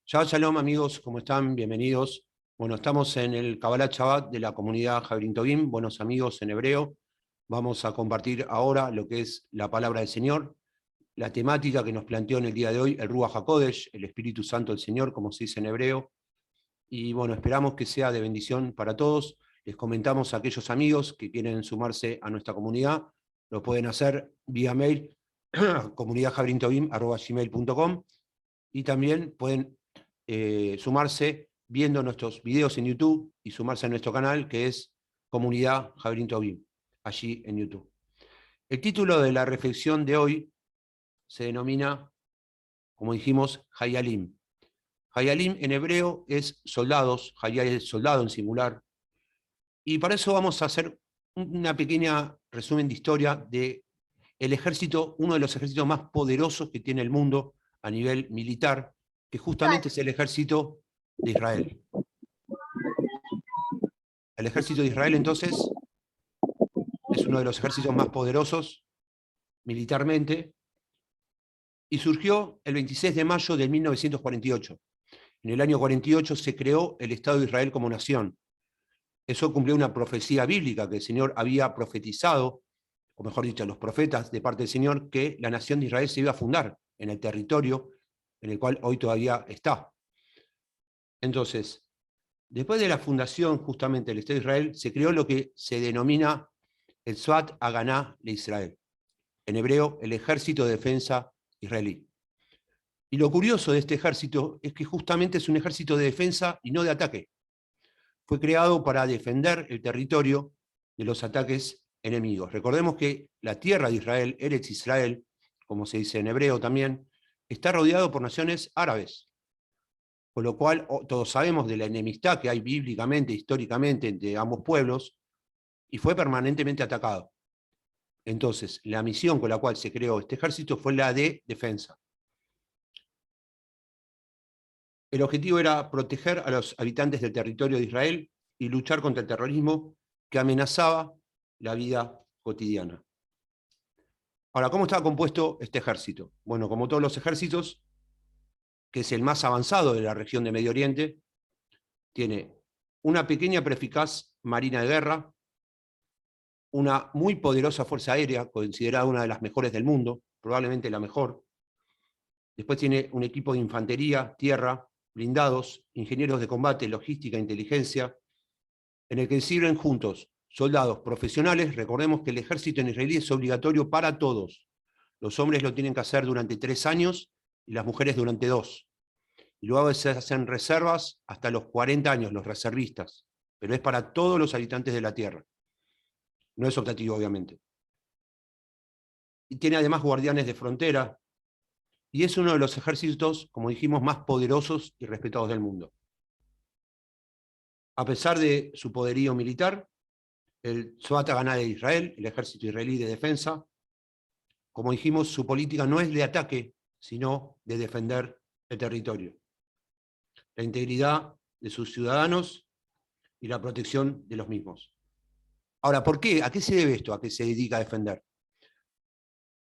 Shabbat Shalom, amigos, ¿cómo están? Bienvenidos. Bueno, estamos en el Kabbalat Shabbat de la comunidad Javerín Tovim, buenos amigos en hebreo. Vamos a compartir ahora lo que es la palabra del Señor, la temática que nos planteó en el día de hoy, el Ruach HaKodesh, el Espíritu Santo del Señor, como se dice en hebreo. Y bueno, esperamos que sea de bendición para todos. Les comentamos a aquellos amigos que quieren sumarse a nuestra comunidad, lo pueden hacer vía mail, comunidadjaverintovim@gmail.com, y también pueden sumarse viendo nuestros videos en YouTube y sumarse a nuestro canal, que es Comunidad Javerín Tovim, allí en YouTube. El título de la reflexión de hoy se denomina, como dijimos, Hayalim. Hayalim en hebreo es soldados, Hayal es soldado en singular, y para eso vamos a hacer una pequeña resumen de historia de el ejército, uno de los ejércitos más poderosos que tiene el mundo a nivel militar, que justamente es el ejército de Israel. El ejército de Israel, entonces, es uno de los ejércitos más poderosos militarmente, y surgió el 26 de mayo de 1948. En el año 48 se creó el Estado de Israel como nación. Eso cumplió una profecía bíblica que el Señor había profetizado, o mejor dicho, los profetas de parte del Señor, que la nación de Israel se iba a fundar en el territorio en el cual hoy todavía está. Entonces, después de la fundación justamente del Estado de Israel, se creó lo que se denomina el Tzvat Haganá de Israel, en hebreo, el Ejército de Defensa Israelí. Y lo curioso de este ejército es que justamente es un ejército de defensa y no de ataque. Fue creado para defender el territorio de los ataques enemigos. Recordemos que la tierra de Israel, Eretz Israel, como se dice en hebreo también, está rodeado por naciones árabes. Con lo cual, todos sabemos de la enemistad que hay bíblicamente, históricamente, entre ambos pueblos, y fue permanentemente atacado. Entonces, la misión con la cual se creó este ejército fue la de defensa. El objetivo era proteger a los habitantes del territorio de Israel y luchar contra el terrorismo que amenazaba la vida cotidiana. Ahora, ¿cómo estaba compuesto este ejército? Bueno, como todos los ejércitos, que es el más avanzado de la región de Medio Oriente, tiene una pequeña pero eficaz marina de guerra, una muy poderosa fuerza aérea, considerada una de las mejores del mundo, probablemente la mejor. Después tiene un equipo de infantería, tierra, blindados, ingenieros de combate, logística, inteligencia, en el que sirven juntos soldados profesionales. Recordemos que el ejército en israelí es obligatorio para todos. Los hombres lo tienen que hacer durante 3 años y las mujeres durante 2. Y luego se hacen reservas hasta los 40 años, los reservistas. Pero es para todos los habitantes de la tierra. No es optativo, obviamente. Y tiene además guardianes de frontera, y es uno de los ejércitos, como dijimos, más poderosos y respetados del mundo. A pesar de su poderío militar, el Tzvat Haganá de Israel, el ejército israelí de defensa, como dijimos, su política no es de ataque, sino de defender el territorio, la integridad de sus ciudadanos y la protección de los mismos. Ahora, ¿por qué? ¿A qué se debe esto? ¿A qué se dedica a defender?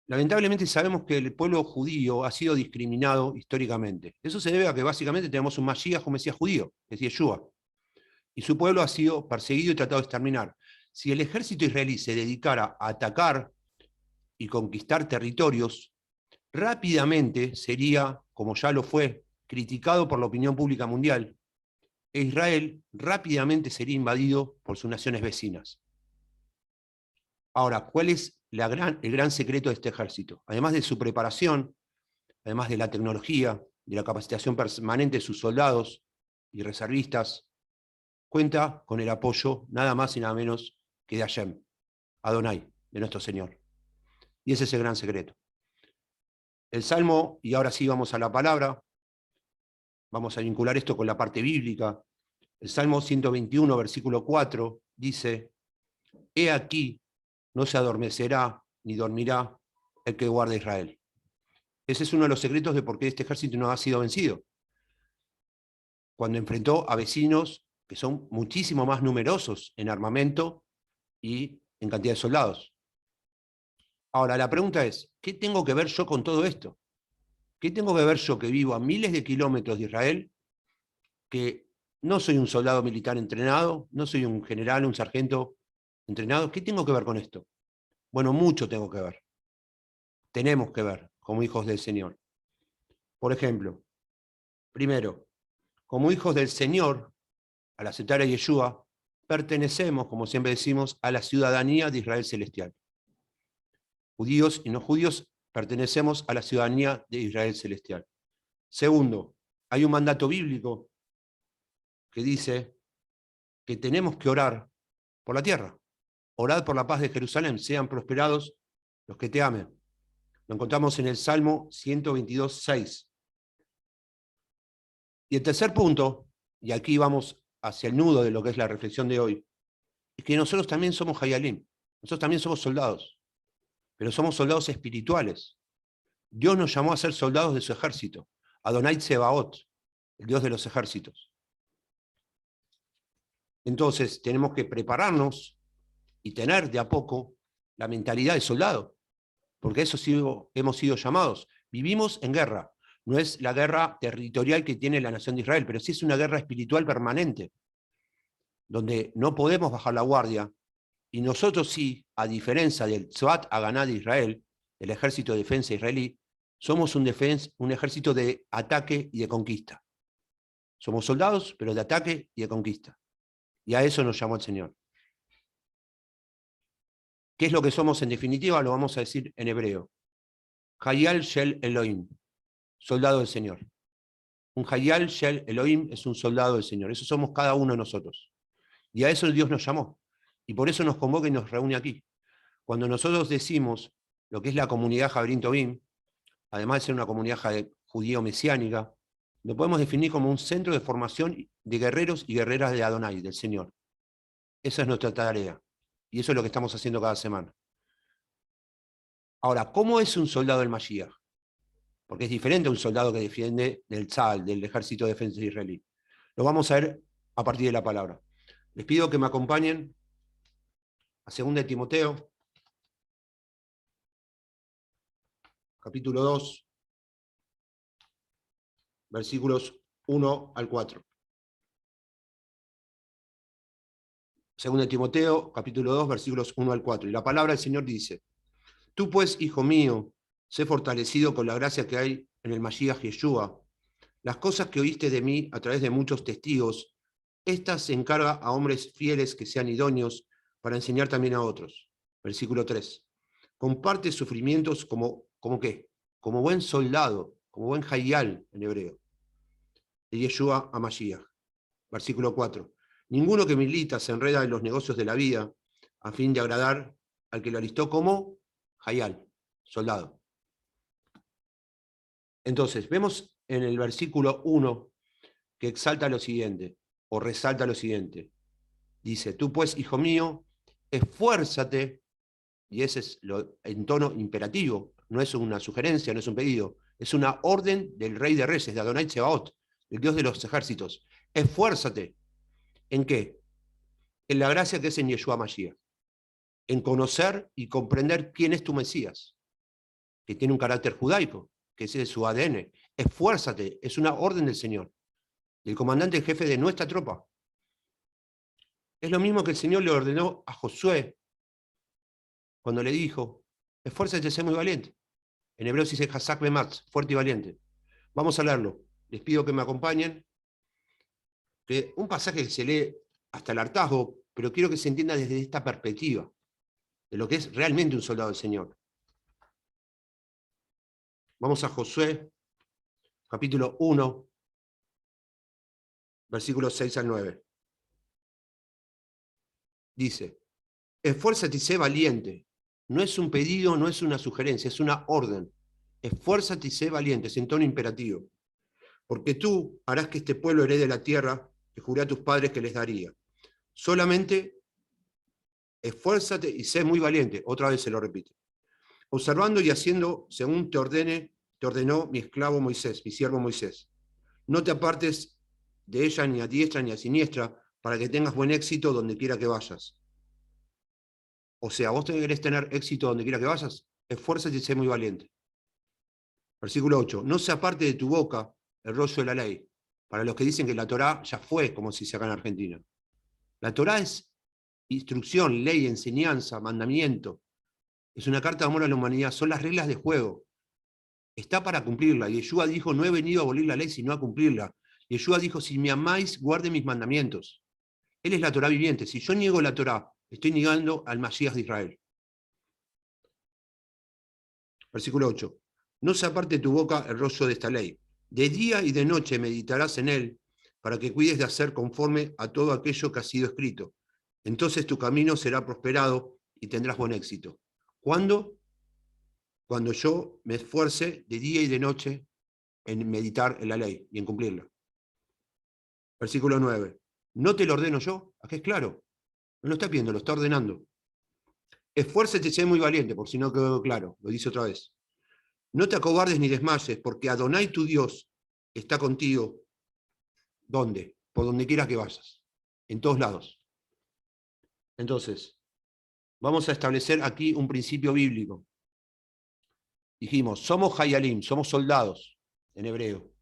Lamentablemente sabemos que el pueblo judío ha sido discriminado históricamente. Eso se debe a que básicamente tenemos un Mashiach, un Mesías judío, que es Yeshua. Y su pueblo ha sido perseguido y tratado de exterminar. Si el ejército israelí se dedicara a atacar y conquistar territorios, rápidamente sería, como ya lo fue, criticado por la opinión pública mundial, e Israel rápidamente sería invadido por sus naciones vecinas. Ahora, ¿cuál es el gran secreto de este ejército? Además de su preparación, además de la tecnología, de la capacitación permanente de sus soldados y reservistas, cuenta con el apoyo nada más y nada menos que de Hashem, Adonai, de nuestro Señor. Y ese es el gran secreto. El Salmo, y ahora sí vamos a la palabra, vamos a vincular esto con la parte bíblica. El Salmo 121, versículo 4, dice: He aquí, no se adormecerá ni dormirá el que guarda Israel. Ese es uno de los secretos de por qué este ejército no ha sido vencido. Cuando enfrentó a vecinos que son muchísimo más numerosos en armamento y en cantidad de soldados. Ahora, la pregunta es, ¿qué tengo que ver yo con todo esto? ¿Qué tengo que ver yo que vivo a miles de kilómetros de Israel que no soy un soldado militar entrenado, no soy un general, un sargento entrenado. ¿Qué tengo que ver con esto? Bueno, mucho tengo que ver. Tenemos que ver como hijos del Señor. Por ejemplo, primero, como hijos del Señor, al aceptar a Yeshua, pertenecemos, como siempre decimos, a la ciudadanía de Israel celestial. Judíos y no judíos pertenecemos a la ciudadanía de Israel celestial. Segundo, hay un mandato bíblico que dice que tenemos que orar por la tierra. Orad por la paz de Jerusalén, sean prosperados los que te amen. Lo encontramos en el Salmo 122:6. Y el tercer punto, y aquí vamos hacia el nudo de lo que es la reflexión de hoy, es que nosotros también somos Hayalim, nosotros también somos soldados, pero somos soldados espirituales. Dios nos llamó a ser soldados de su ejército, Adonai Tsebaot, el Dios de los ejércitos. Entonces tenemos que prepararnos y tener de a poco la mentalidad de soldado, porque eso sí hemos sido llamados. Vivimos en guerra, no es la guerra territorial que tiene la nación de Israel, pero sí es una guerra espiritual permanente, donde no podemos bajar la guardia, y nosotros sí, a diferencia del Tzvat Haganá de Israel, el ejército de defensa israelí, somos un ejército de ataque y de conquista. Somos soldados, pero de ataque y de conquista. Y a eso nos llamó el Señor. ¿Qué es lo que somos en definitiva? Lo vamos a decir en hebreo. Hayal Shel Elohim, soldado del Señor. Un Hayal Shel Elohim es un soldado del Señor. Eso somos cada uno de nosotros. Y a eso Dios nos llamó. Y por eso nos convoca y nos reúne aquí. Cuando nosotros decimos lo que es la comunidad Javerín Tobim, además de ser una comunidad judío-mesiánica, lo podemos definir como un centro de formación de guerreros y guerreras de Adonai, del Señor. Esa es nuestra tarea. Y eso es lo que estamos haciendo cada semana. Ahora, ¿cómo es un soldado del Mashiach? Porque es diferente a un soldado que defiende del Tzal, del Ejército de Defensa Israelí. Lo vamos a ver a partir de la palabra. Les pido que me acompañen a 2 de Timoteo, capítulo 2, versículos 1 al 4. 2 de Timoteo, capítulo 2, versículos 1 al 4. Y la palabra del Señor dice: Tú pues, hijo mío, sé fortalecido con la gracia que hay en el Mashiach Yeshua. Las cosas que oíste de mí a través de muchos testigos, estas se encarga a hombres fieles que sean idóneos para enseñar también a otros. Versículo 3. Comparte sufrimientos como ¿qué? Como buen soldado, como buen hayal en hebreo, de Yeshua a Mashiach. Versículo 4. Ninguno que milita se enreda en los negocios de la vida a fin de agradar al que lo alistó como hayal, soldado. Entonces, vemos en el versículo 1 que exalta lo siguiente, o resalta lo siguiente. Dice: tú pues, hijo mío, esfuérzate, y ese es en tono imperativo, no es una sugerencia, no es un pedido, es una orden del Rey de Reyes, de Adonai Tsebaot, el Dios de los ejércitos. Esfuérzate. ¿En qué? En la gracia que es en Yeshua Mashiach. En conocer y comprender quién es tu Mesías, que tiene un carácter judaico, que ese es su ADN. Esfuérzate, es una orden del Señor, del comandante en jefe de nuestra tropa. Es lo mismo que el Señor le ordenó a Josué cuando le dijo: esfuérzate, sé muy valiente. En hebreo se dice Hazak Bematz, fuerte y valiente. Vamos a leerlo. Les pido que me acompañen. Que un pasaje que se lee hasta el hartazgo, pero quiero que se entienda desde esta perspectiva, de lo que es realmente un soldado del Señor. Vamos a Josué, capítulo 1, versículos 6 al 9. Dice: esfuérzate y sé valiente. No es un pedido, no es una sugerencia, es una orden. Esfuérzate y sé valiente, es en tono imperativo. Porque tú harás que este pueblo herede la tierra que juré a tus padres que les daría. Solamente esfuérzate y sé muy valiente. Otra vez se lo repite. Observando y haciendo según te ordenó mi esclavo Moisés, mi siervo Moisés. No te apartes de ella ni a diestra ni a siniestra, para que tengas buen éxito donde quiera que vayas. O sea, vos querés tener éxito donde quiera que vayas, esfuérzate y sé muy valiente. Versículo 8. No se aparte de tu boca el rollo de la ley. Para los que dicen que la Torá ya fue, como se dice acá en Argentina. La Torá es instrucción, ley, enseñanza, mandamiento. Es una carta de amor a la humanidad, son las reglas de juego. Está para cumplirla. Y Yeshua dijo, no he venido a abolir la ley, sino a cumplirla. Y Yeshua dijo, si me amáis, guarde mis mandamientos. Él es la Torá viviente. Si yo niego la Torá, estoy negando al Masías de Israel. Versículo 8. No se aparte de tu boca el rollo de esta ley. De día y de noche meditarás en él, para que cuides de hacer conforme a todo aquello que ha sido escrito. Entonces tu camino será prosperado y tendrás buen éxito. ¿Cuándo? Cuando yo me esfuerce de día y de noche en meditar en la ley y en cumplirla. Versículo 9. ¿No te lo ordeno yo? Aquí es claro. No lo está pidiendo, lo está ordenando. Esfuércete y sé muy valiente, por si no quedó claro. Lo dice otra vez. No te acobardes ni desmayes, porque Adonai tu Dios está contigo. ¿Dónde? Por donde quieras que vayas. En todos lados. Entonces, vamos a establecer aquí un principio bíblico. Dijimos, somos Hayalim, somos soldados en hebreo.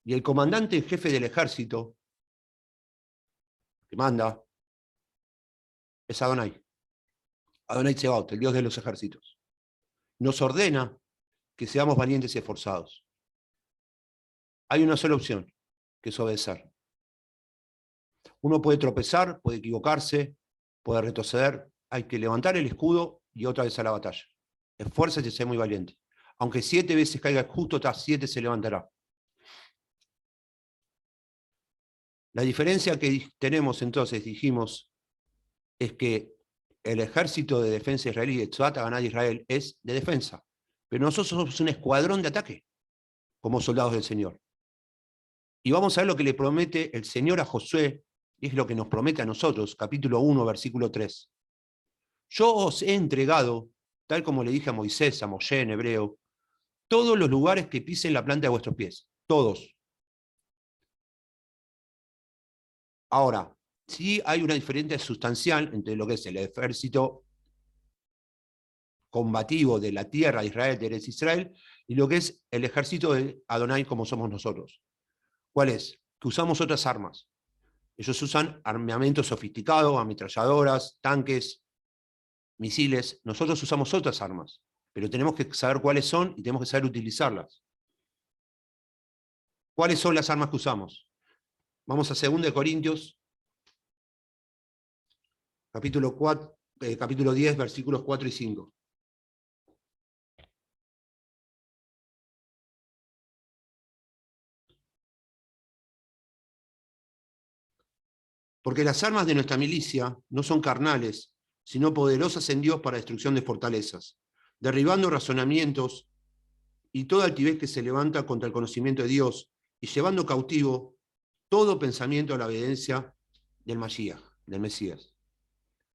Y el comandante en jefe del ejército que manda es Adonai. Adonai Tsebaot, el Dios de los ejércitos. Nos ordena que seamos valientes y esforzados. Hay una sola opción, que es obedecer. Uno puede tropezar, puede equivocarse, puede retroceder. Hay que levantar el escudo y otra vez a la batalla. Esfuérzate y sé muy valiente. Aunque 7 veces caiga justo, tras 7 se levantará. La diferencia que tenemos entonces, dijimos, es que el ejército de defensa israelí de Tzvat Haganá de Israel es de defensa. Pero nosotros somos un escuadrón de ataque como soldados del Señor. Y vamos a ver lo que le promete el Señor a Josué, y es lo que nos promete a nosotros, capítulo 1, versículo 3. Yo os he entregado, tal como le dije a Moisés, a Moshe en hebreo, todos los lugares que pisen la planta de vuestros pies. Todos. Ahora, sí hay una diferencia sustancial entre lo que es el ejército combativo de la tierra de Israel, de Eretz Israel, y lo que es el ejército de Adonai como somos nosotros. ¿Cuál es? Que usamos otras armas. Ellos usan armamento sofisticado, ametralladoras, tanques, misiles. Nosotros usamos otras armas, pero tenemos que saber cuáles son y tenemos que saber utilizarlas. ¿Cuáles son las armas que usamos? Vamos a 2 Corintios, capítulo 10, versículos 4 y 5. Porque las armas de nuestra milicia no son carnales, sino poderosas en Dios para destrucción de fortalezas, derribando razonamientos y toda altivez que se levanta contra el conocimiento de Dios, y llevando cautivo todo pensamiento a la obediencia del Mashiach, del Mesías.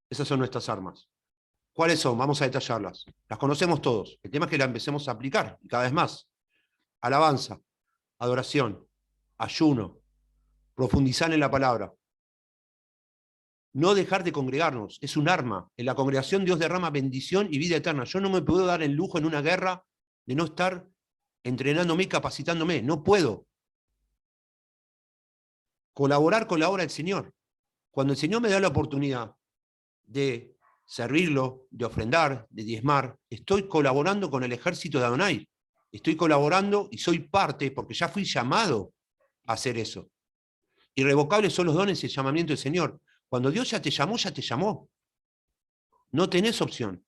Esas son nuestras armas. ¿Cuáles son? Vamos a detallarlas. Las conocemos todos. El tema es que las empecemos a aplicar, y cada vez más. Alabanza, adoración, ayuno, profundizar en la palabra. No dejar de congregarnos, es un arma. En la congregación Dios derrama bendición y vida eterna. Yo no me puedo dar el lujo en una guerra de no estar entrenándome y capacitándome. No puedo. Colaborar con la obra del Señor. Cuando el Señor me da la oportunidad de servirlo, de ofrendar, de diezmar, estoy colaborando con el ejército de Adonai. Estoy colaborando y soy parte, porque ya fui llamado a hacer eso. Irrevocables son los dones y el llamamiento del Señor. Cuando Dios ya te llamó, ya te llamó. No tenés opción.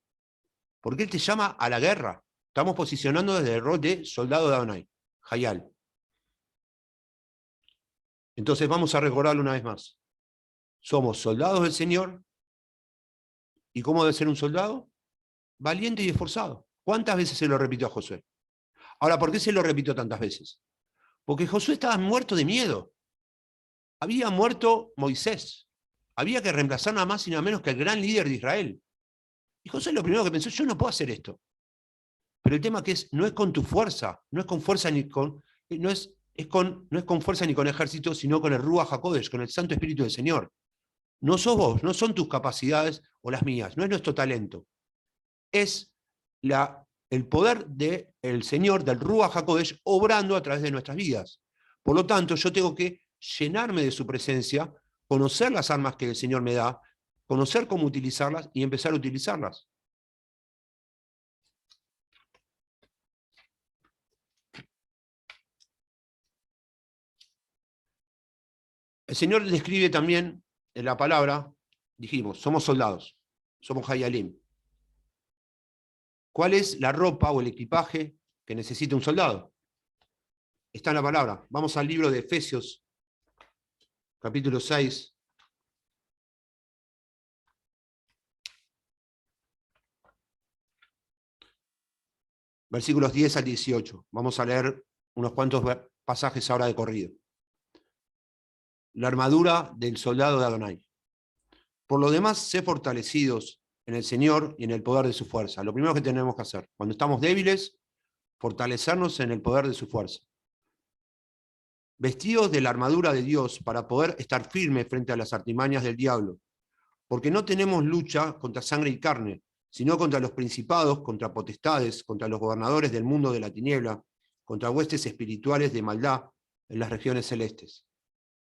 Porque Él te llama a la guerra. Estamos posicionando desde el rol de soldado de Adonai, Hayal. Entonces vamos a recordarlo una vez más. Somos soldados del Señor. ¿Y cómo debe ser un soldado? Valiente y esforzado. ¿Cuántas veces se lo repitió a Josué? Ahora, ¿por qué se lo repitió tantas veces? Porque Josué estaba muerto de miedo. Había muerto Moisés. Había que reemplazar nada más y nada menos que el gran líder de Israel. Y Josué lo primero que pensó, yo no puedo hacer esto. Pero el tema que no es con tu fuerza, no es con fuerza ni con, no es con fuerza ni con ejército, sino con el Ruach HaKodesh, con el Santo Espíritu del Señor. No sos vos, no son tus capacidades o las mías, no es nuestro talento. Es el poder del Señor, del Ruach HaKodesh, obrando a través de nuestras vidas. Por lo tanto, yo tengo que llenarme de su presencia, conocer las armas que el Señor me da, conocer cómo utilizarlas y empezar a utilizarlas. El Señor describe también en la palabra, dijimos, somos soldados, somos Hayalim. ¿Cuál es la ropa o el equipaje que necesita un soldado? Está en la palabra. Vamos al libro de Efesios, capítulo 6. Versículos 10 al 18. Vamos a leer unos cuantos pasajes ahora de corrido. La armadura del soldado de Adonai. Por lo demás, sé fortalecidos en el Señor y en el poder de su fuerza. Lo primero que tenemos que hacer, cuando estamos débiles, fortalecernos en el poder de su fuerza. Vestidos de la armadura de Dios para poder estar firmes frente a las artimañas del diablo, porque no tenemos lucha contra sangre y carne, sino contra los principados, contra potestades, contra los gobernadores del mundo de la tiniebla, contra huestes espirituales de maldad en las regiones celestes.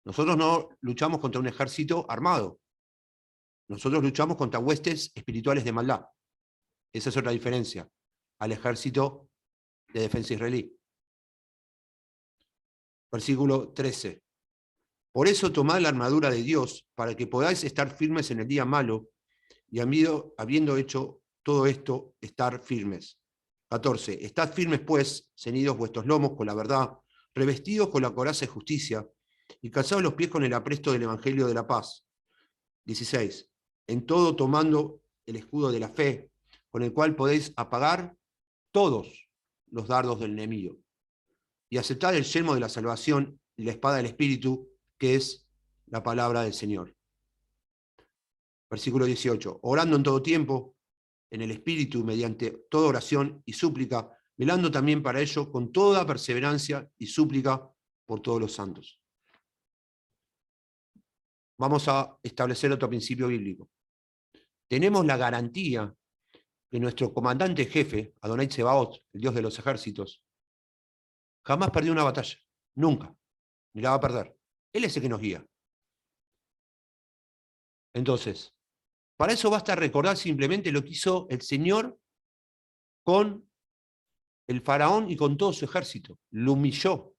Nosotros no luchamos contra un ejército armado, nosotros luchamos contra huestes espirituales de maldad. Esa es otra diferencia al ejército de defensa israelí. Versículo 13. Por eso tomad la armadura de Dios, para que podáis estar firmes en el día malo, y habiendo hecho todo esto, estar firmes. 14. Estad firmes, pues, ceñidos vuestros lomos con la verdad, revestidos con la coraza de justicia, y calzados los pies con el apresto del evangelio de la paz. 16. En todo tomando el escudo de la fe, con el cual podéis apagar todos los dardos del enemigo. Y aceptad el yelmo de la salvación y la espada del Espíritu, que es la palabra del Señor. Versículo 18. Orando en todo tiempo, en el Espíritu, mediante toda oración y súplica, velando también para ello con toda perseverancia y súplica por todos los santos. Vamos a establecer otro principio bíblico. Tenemos la garantía que nuestro comandante jefe, Adonai Tsebaot, el Dios de los ejércitos, jamás perdió una batalla. Nunca. Ni la va a perder. Él es el que nos guía. Entonces, para eso basta recordar simplemente lo que hizo el Señor con el faraón y con todo su ejército. Lo humilló.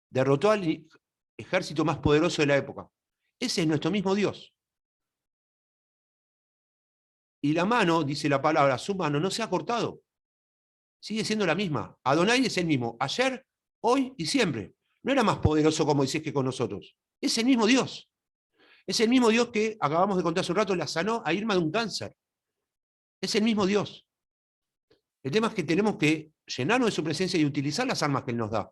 Derrotó al ejército más poderoso de la época. Ese es nuestro mismo Dios. Y la mano, dice la palabra, su mano no se ha cortado. Sigue siendo la misma. Adonai es el mismo, ayer, hoy y siempre. No era más poderoso como decís que con nosotros. Es el mismo Dios. Es el mismo Dios que acabamos de contar hace un rato, la sanó a Irma de un cáncer. Es el mismo Dios. El tema es que tenemos que llenarnos de su presencia y utilizar las armas que Él nos da.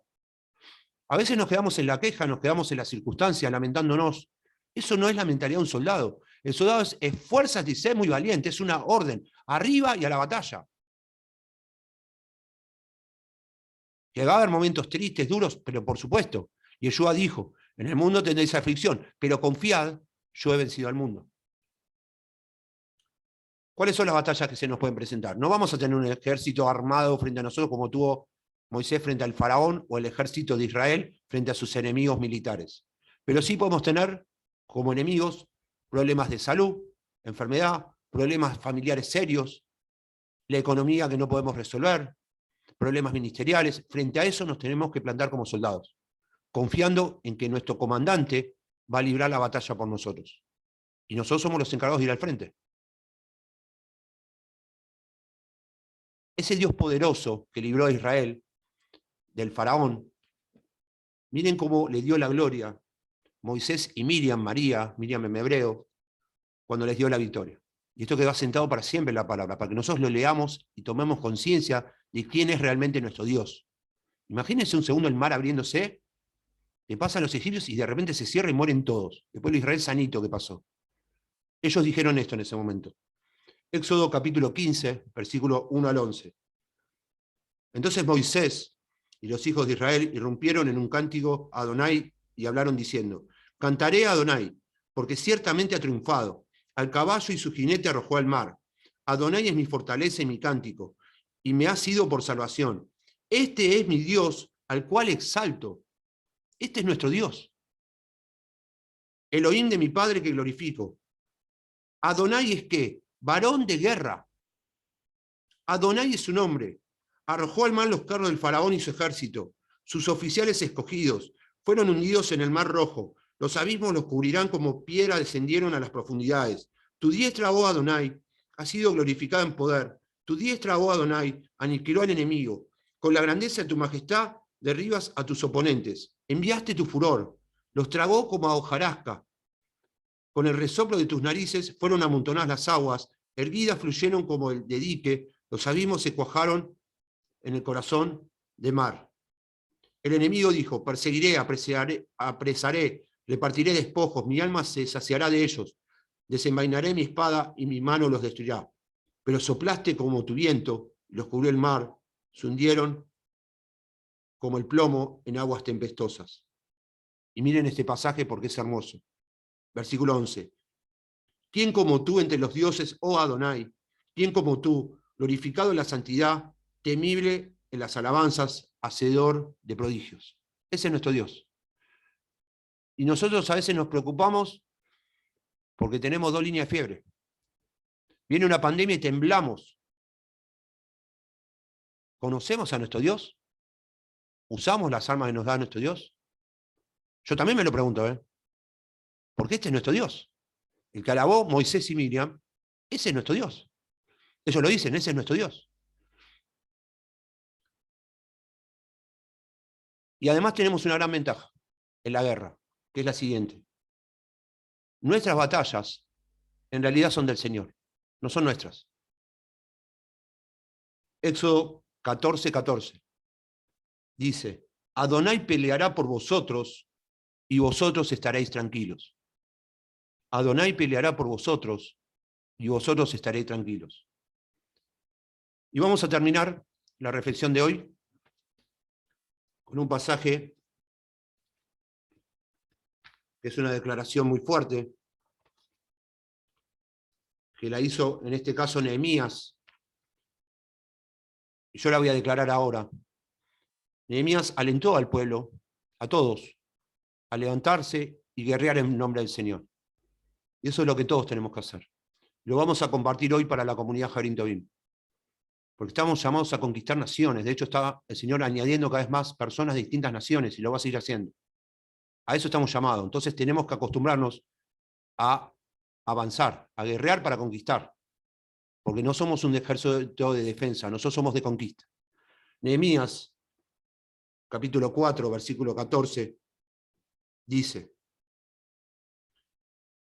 A veces nos quedamos en la queja, nos quedamos en las circunstancias, lamentándonos. Eso no es la mentalidad de un soldado. El soldado es esfuérzate y sé muy valiente, es una orden, arriba y a la batalla. Que va a haber momentos tristes, duros, pero por supuesto. Yeshua dijo, en el mundo tendréis aflicción, pero confiad, yo he vencido al mundo. ¿Cuáles son las batallas que se nos pueden presentar? No vamos a tener un ejército armado frente a nosotros como tuvo Moisés frente al faraón o el ejército de Israel frente a sus enemigos militares. Pero sí podemos tener como enemigos problemas de salud, enfermedad, problemas familiares serios, la economía que no podemos resolver, problemas ministeriales. Frente a eso nos tenemos que plantar como soldados, confiando en que nuestro comandante va a librar la batalla por nosotros. Y nosotros somos los encargados de ir al frente. Ese Dios poderoso que libró a Israel del faraón, miren cómo le dio la gloria Moisés y Miriam, Miriam en hebreo, cuando les dio la victoria. Y esto quedó asentado para siempre en la palabra, para que nosotros lo leamos y tomemos conciencia de quién es realmente nuestro Dios. Imagínense un segundo el mar abriéndose, que pasan los egipcios y de repente se cierra y mueren todos. El pueblo de Israel sanito que pasó. Ellos dijeron esto en ese momento. Éxodo capítulo 15, versículo 1 al 11. Entonces Moisés y los hijos de Israel irrumpieron en un cántico a Adonai y hablaron diciendo, cantaré a Adonai, porque ciertamente ha triunfado. Al caballo y su jinete arrojó al mar. Adonai es mi fortaleza y mi cántico, y me ha sido por salvación. Este es mi Dios, al cual exalto. Este es nuestro Dios. Elohim de mi Padre que glorifico. Adonai es ¿qué? Varón de guerra. Adonai es su nombre. Arrojó al mar los carros del faraón y su ejército. Sus oficiales escogidos fueron hundidos en el mar rojo. Los abismos los cubrirán como piedra, descendieron a las profundidades. Tu diestra, oh Adonai, ha sido glorificada en poder. Tu diestra, oh Adonai, aniquiló al enemigo. Con la grandeza de tu majestad derribas a tus oponentes. Enviaste tu furor. Los tragó como a hojarasca. Con el resoplo de tus narices fueron amontonadas las aguas, erguidas fluyeron como el de dique, los abismos se cuajaron en el corazón de mar. El enemigo dijo, perseguiré, apresaré, repartiré despojos, mi alma se saciará de ellos, desenvainaré mi espada y mi mano los destruirá. Pero soplaste como tu viento, y los cubrió el mar, se hundieron como el plomo en aguas tempestuosas. Y miren este pasaje porque es hermoso. Versículo 11. ¿Quién como tú entre los dioses, oh Adonai? ¿Quién como tú, glorificado en la santidad, temible en las alabanzas, hacedor de prodigios? Ese es nuestro Dios. Y nosotros a veces nos preocupamos porque tenemos 2 líneas de fiebre. Viene una pandemia y temblamos. ¿Conocemos a nuestro Dios? ¿Usamos las armas que nos da nuestro Dios? Yo también me lo pregunto, porque este es nuestro Dios. El que alabó Moisés y Miriam, ese es nuestro Dios. Ellos lo dicen, ese es nuestro Dios. Y además tenemos una gran ventaja en la guerra, que es la siguiente. Nuestras batallas en realidad son del Señor, no son nuestras. Éxodo 14:14 dice, Adonai peleará por vosotros y vosotros estaréis tranquilos. Adonai peleará por vosotros y vosotros estaréis tranquilos. Y vamos a terminar la reflexión de hoy con un pasaje que es una declaración muy fuerte, que la hizo en este caso Nehemías, y yo la voy a declarar ahora. Nehemías alentó al pueblo, a todos, a levantarse y guerrear en nombre del Señor. Y eso es lo que todos tenemos que hacer. Lo vamos a compartir hoy para la comunidad Jarín Tobín, porque estamos llamados a conquistar naciones. De hecho, está el Señor añadiendo cada vez más personas de distintas naciones y lo va a seguir haciendo. A eso estamos llamados. Entonces tenemos que acostumbrarnos a avanzar, a guerrear para conquistar, porque no somos un ejército de defensa, nosotros somos de conquista. Nehemías, capítulo 4, versículo 14, dice,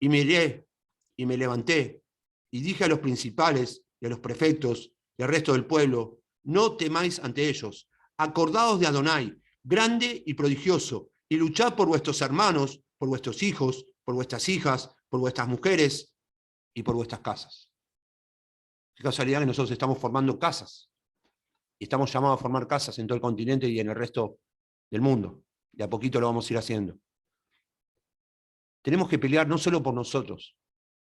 y miré y me levanté y dije a los principales y a los prefectos y al resto del pueblo, no temáis ante ellos, acordaos de Adonai, grande y prodigioso, y luchad por vuestros hermanos, por vuestros hijos, por vuestras hijas, por vuestras mujeres y por vuestras casas. Qué casualidad que nosotros estamos formando casas, y estamos llamados a formar casas en todo el continente y en el resto del mundo. De a poquito lo vamos a ir haciendo. Tenemos que pelear no solo por nosotros,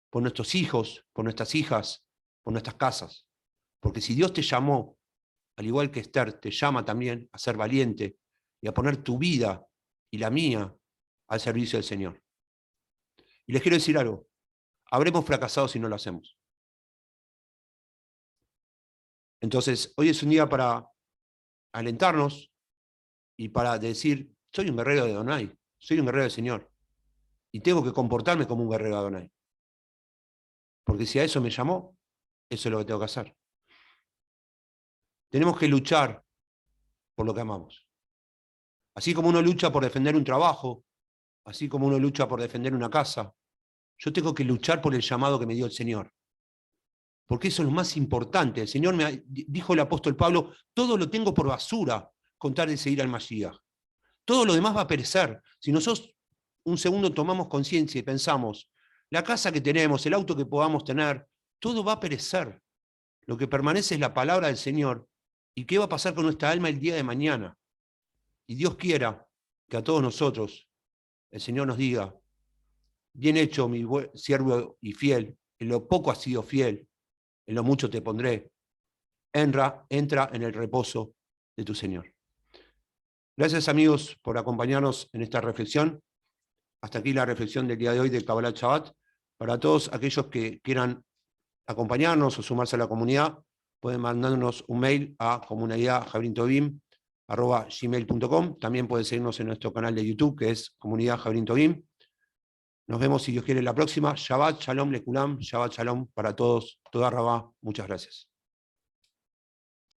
por nuestros hijos, por nuestras hijas, por nuestras casas. Porque si Dios te llamó, al igual que Esther, te llama también a ser valiente y a poner tu vida y la mía al servicio del Señor. Y les quiero decir algo, habremos fracasado si no lo hacemos. Entonces, hoy es un día para alentarnos y para decir, soy un guerrero de Adonai, soy un guerrero del Señor, y tengo que comportarme como un guerrero de Adonai. Porque si a eso me llamó, eso es lo que tengo que hacer. Tenemos que luchar por lo que amamos. Así como uno lucha por defender un trabajo, así como uno lucha por defender una casa, yo tengo que luchar por el llamado que me dio el Señor. Porque eso es lo más importante. El Señor me dijo el apóstol Pablo, todo lo tengo por basura con tal de seguir al Mashiach. Todo lo demás va a perecer. Si nosotros un segundo tomamos conciencia y pensamos, la casa que tenemos, el auto que podamos tener, todo va a perecer. Lo que permanece es la palabra del Señor. ¿Y qué va a pasar con nuestra alma el día de mañana? Y Dios quiera que a todos nosotros el Señor nos diga, bien hecho mi siervo y fiel, en lo poco has sido fiel, en lo mucho te pondré. Entra en el reposo de tu Señor. Gracias, amigos, por acompañarnos en esta reflexión. Hasta aquí la reflexión del día de hoy de Kabbalat Shabbat. Para todos aquellos que quieran acompañarnos o sumarse a la comunidad, pueden mandarnos un mail a comunidadjabrintovim@gmail.com. También pueden seguirnos en nuestro canal de YouTube, que es Comunidad Jabrin Tovim. Nos vemos, si Dios quiere, la próxima. Shabbat Shalom Lekulam, Shabbat Shalom para todos. Toda Rabá. Muchas gracias.